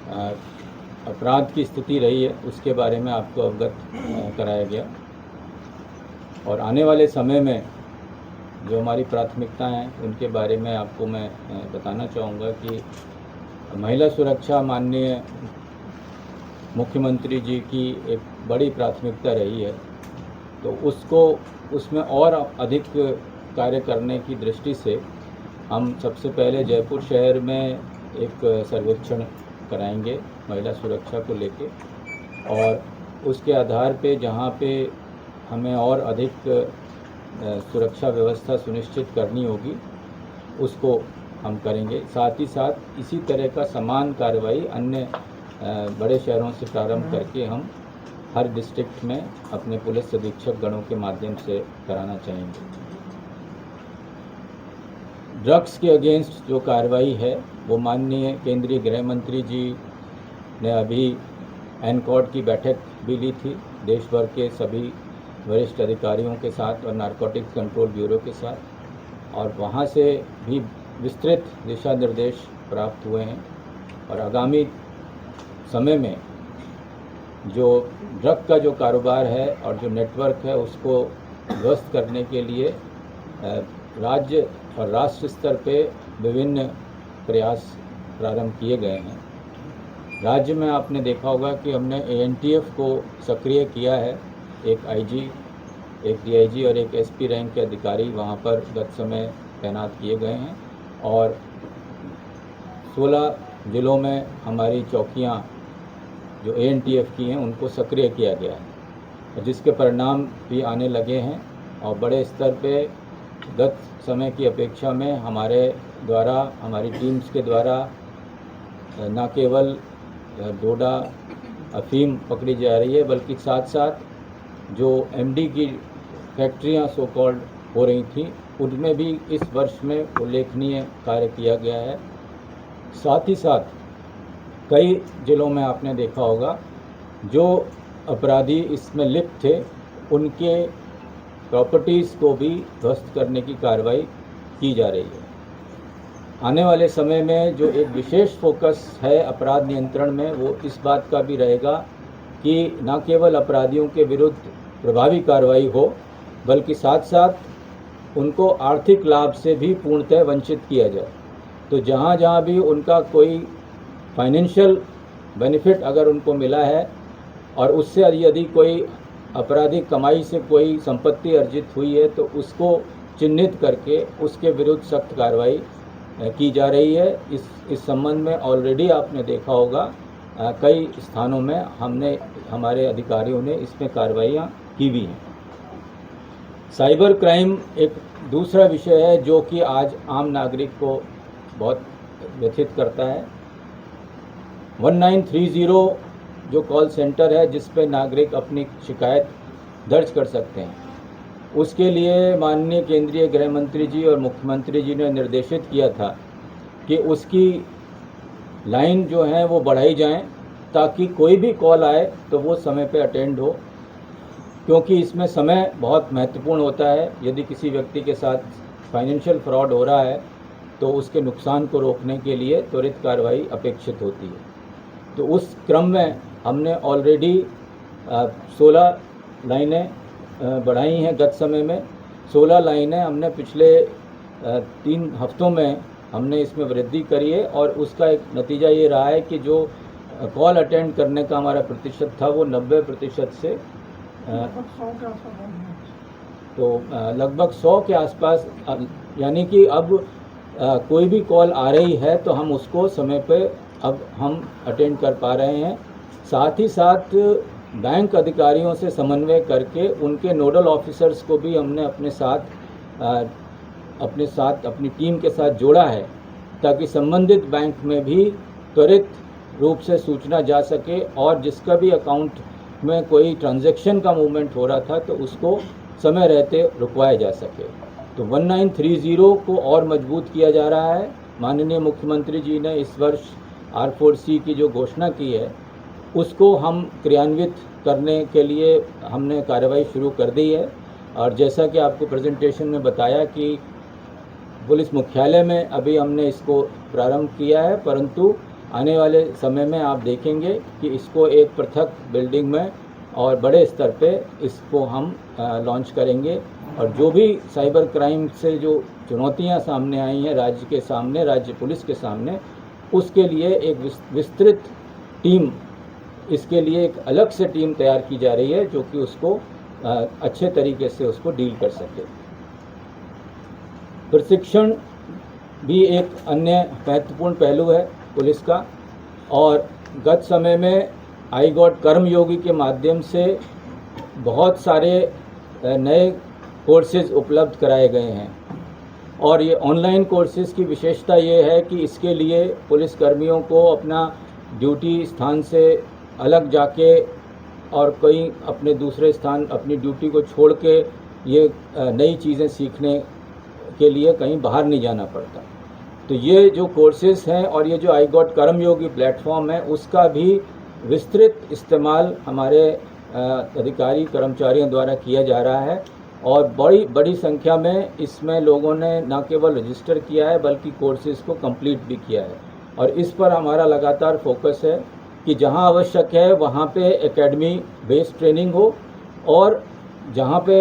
अपराध की स्थिति रही है उसके बारे में आपको अवगत कराया गया। और आने वाले समय में जो हमारी प्राथमिकताएं हैं उनके बारे में आपको मैं बताना चाहूँगा कि महिला सुरक्षा माननीय मुख्यमंत्री जी की एक बड़ी प्राथमिकता रही है, तो उसमें और अधिक कार्य करने की दृष्टि से हम सबसे पहले जयपुर शहर में एक सर्वेक्षण कराएंगे महिला सुरक्षा को लेके, और उसके आधार पे जहाँ पे हमें और अधिक सुरक्षा व्यवस्था सुनिश्चित करनी होगी उसको हम करेंगे। साथ ही साथ इसी तरह का समान कार्रवाई अन्य बड़े शहरों से प्रारंभ करके हम हर डिस्ट्रिक्ट में अपने पुलिस अधीक्षक गणों के माध्यम से कराना चाहेंगे। ड्रग्स के अगेंस्ट जो कार्रवाई है वो माननीय केंद्रीय गृह मंत्री जी ने अभी एनकॉर्ड की बैठक भी ली थी देश भर के सभी वरिष्ठ अधिकारियों के साथ और नारकोटिक्स कंट्रोल ब्यूरो के साथ, और वहाँ से भी विस्तृत दिशा निर्देश प्राप्त हुए हैं। और आगामी समय में जो ड्रग का जो कारोबार है और जो नेटवर्क है उसको ध्वस्त करने के लिए राज्य और राष्ट्र स्तर पे विभिन्न प्रयास प्रारंभ किए गए हैं। राज्य में आपने देखा होगा कि हमने ANTF को सक्रिय किया है। एक IG, एक DIG और एक SP रैंक के अधिकारी वहाँ पर गत समय तैनात किए गए हैं, और 16 ज़िलों में हमारी चौकियाँ जो ANTF की हैं उनको सक्रिय किया गया है, जिसके परिणाम भी आने लगे हैं। और बड़े स्तर पे गत समय की अपेक्षा में हमारे द्वारा, हमारी टीम्स के द्वारा न केवल डोडा अफीम पकड़ी जा रही है, बल्कि साथ साथ जो MD की फैक्ट्रियां सो कॉल्ड हो रही थी उनमें भी इस वर्ष में उल्लेखनीय कार्य किया गया है। साथ ही साथ कई ज़िलों में आपने देखा होगा जो अपराधी इसमें लिप्त थे उनके प्रॉपर्टीज़ को भी ध्वस्त करने की कार्रवाई की जा रही है। आने वाले समय में जो एक विशेष फोकस है अपराध नियंत्रण में वो इस बात का भी रहेगा कि न केवल अपराधियों के विरुद्ध प्रभावी कार्रवाई हो, बल्कि साथ साथ उनको आर्थिक लाभ से भी पूर्णतः वंचित किया जाए। तो जहाँ जहाँ भी उनका कोई फाइनेंशियल बेनिफिट अगर उनको मिला है और उससे यदि कोई आपराधिक कमाई से कोई संपत्ति अर्जित हुई है तो उसको चिन्हित करके उसके विरुद्ध सख्त कार्रवाई की जा रही है। इस संबंध में ऑलरेडी आपने देखा होगा कई स्थानों में हमारे अधिकारियों ने इसमें कार्रवाइयाँ की भी हैं। साइबर क्राइम एक दूसरा विषय है जो कि आज आम नागरिक को बहुत व्यथित करता है। 1930 जो कॉल सेंटर है जिस पे नागरिक अपनी शिकायत दर्ज कर सकते हैं, उसके लिए माननीय केंद्रीय गृह मंत्री जी और मुख्यमंत्री जी ने निर्देशित किया था कि उसकी लाइन जो है वो बढ़ाई जाएं ताकि कोई भी कॉल आए तो वो समय पे अटेंड हो, क्योंकि इसमें समय बहुत महत्वपूर्ण होता है। यदि किसी व्यक्ति के साथ फाइनेंशियल फ्रॉड हो रहा है तो उसके नुकसान को रोकने के लिए त्वरित कार्रवाई अपेक्षित होती है। तो उस क्रम में हमने ऑलरेडी 16 लाइनें बढ़ाई हैं। गत समय में 16 लाइनें हमने पिछले 3 हफ्तों में हमने इसमें वृद्धि करी है, और उसका एक नतीजा ये रहा है कि जो कॉल अटेंड करने का हमारा प्रतिशत था वो 90% से तो लगभग 100 के आसपास, यानी कि अब कोई भी कॉल आ रही है तो हम उसको समय पे अब हम अटेंड कर पा रहे हैं। साथ ही साथ बैंक अधिकारियों से समन्वय करके उनके नोडल ऑफिसर्स को भी हमने अपनी टीम के साथ जोड़ा है ताकि संबंधित बैंक में भी त्वरित रूप से सूचना जा सके, और जिसका भी अकाउंट में कोई ट्रांजैक्शन का मूवमेंट हो रहा था तो उसको समय रहते रुकवाया जा सके। तो 1930 को और मजबूत किया जा रहा है। माननीय मुख्यमंत्री जी ने इस वर्ष R4C की जो घोषणा की है उसको हम क्रियान्वित करने के लिए हमने कार्रवाई शुरू कर दी है। और जैसा कि आपको प्रेजेंटेशन में बताया कि पुलिस मुख्यालय में अभी हमने इसको प्रारंभ किया है, परंतु आने वाले समय में आप देखेंगे कि इसको एक पृथक बिल्डिंग में और बड़े स्तर पे इसको हम लॉन्च करेंगे। और जो भी साइबर क्राइम से जो चुनौतियां सामने आई हैं राज्य के सामने, राज्य पुलिस के सामने, उसके लिए एक विस्तृत टीम, इसके लिए एक अलग से टीम तैयार की जा रही है जो कि उसको अच्छे तरीके से उसको डील कर सके। प्रशिक्षण भी एक अन्य महत्वपूर्ण पहलू है पुलिस का, और गत समय में आई गॉट कर्मयोगी के माध्यम से बहुत सारे नए कोर्सेज उपलब्ध कराए गए हैं। और ये ऑनलाइन कोर्सेज की विशेषता ये है कि इसके लिए पुलिसकर्मियों को अपना ड्यूटी स्थान से अलग जाके और कहीं अपने दूसरे स्थान अपनी ड्यूटी को छोड़ के ये नई चीज़ें सीखने के लिए कहीं बाहर नहीं जाना पड़ता। तो ये जो कोर्सेज हैं और ये जो आई गॉट कर्मयोगी प्लेटफॉर्म है, उसका भी विस्तृत इस्तेमाल हमारे अधिकारी कर्मचारियों द्वारा किया जा रहा है। और बड़ी संख्या में इसमें लोगों ने न केवल रजिस्टर किया है बल्कि कोर्सेज को कंप्लीट भी किया है। और इस पर हमारा लगातार फोकस है कि जहां आवश्यक है वहां पे एकेडमी बेस्ड ट्रेनिंग हो, और जहां पे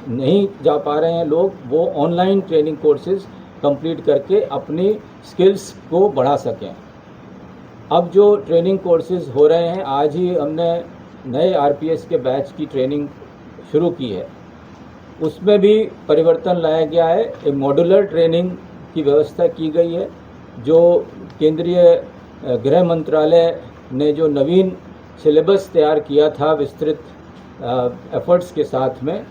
नहीं जा पा रहे हैं लोग, वो ऑनलाइन ट्रेनिंग कोर्सेज कंप्लीट करके अपनी स्किल्स को बढ़ा सकें। अब जो ट्रेनिंग कोर्सेज हो रहे हैं, आज ही हमने नए आरपीएस के बैच की ट्रेनिंग शुरू की है, उसमें भी परिवर्तन लाया गया है। एक मॉड्यूलर ट्रेनिंग की व्यवस्था की गई है। जो केंद्रीय गृह मंत्रालय ने जो नवीन सिलेबस तैयार किया था विस्तृत एफर्ट्स के साथ में,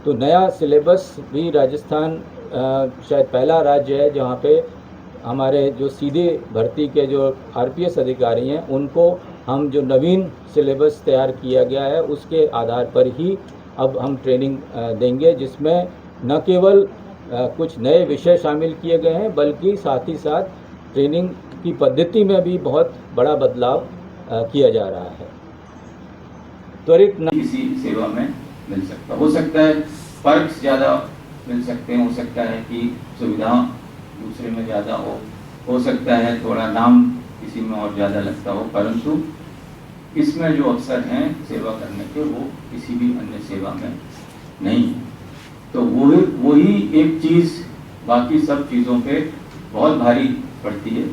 तो नया सिलेबस भी राजस्थान शायद पहला राज्य है जहाँ पे हमारे जो सीधे भर्ती के जो आरपीएस अधिकारी हैं उनको हम जो नवीन सिलेबस तैयार किया गया है उसके आधार पर ही अब हम ट्रेनिंग देंगे, जिसमें न केवल कुछ नए विषय शामिल किए गए हैं बल्कि साथ ही साथ ट्रेनिंग की पद्धति में भी बहुत बड़ा बदलाव किया जा रहा है। त्वरित किसी सेवा में मिल सकता हो सकता है पर्क्स ज़्यादा मिल सकते हैं, हो सकता है कि सुविधा दूसरे में ज़्यादा हो सकता है थोड़ा नाम किसी में और ज़्यादा लगता हो, परंतु इसमें जो अवसर हैं सेवा करने के वो किसी भी अन्य सेवा में नहीं है। तो वही एक चीज़ बाकी सब चीज़ों पे बहुत भारी पड़ती है,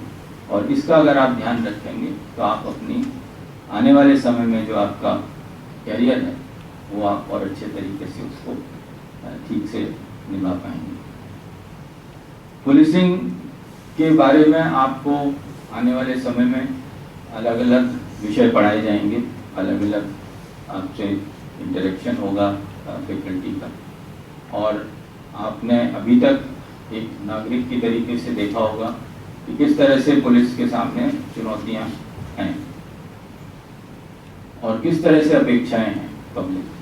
और इसका अगर आप ध्यान रखेंगे तो आप अपनी आने वाले समय में जो आपका कैरियर है वो आप और अच्छे तरीके से उसको ठीक से निभा पाएंगे। पुलिसिंग के बारे में आपको आने वाले समय में अलग अलग विषय पढ़ाए जाएंगे, अलग अलग आपसे इंटरेक्शन होगा फैकल्टी का, और आपने अभी तक एक नागरिक की तरीके से देखा होगा कि किस तरह से पुलिस के सामने चुनौतियां हैं और किस तरह से अपेक्षाएं हैं पब्लिक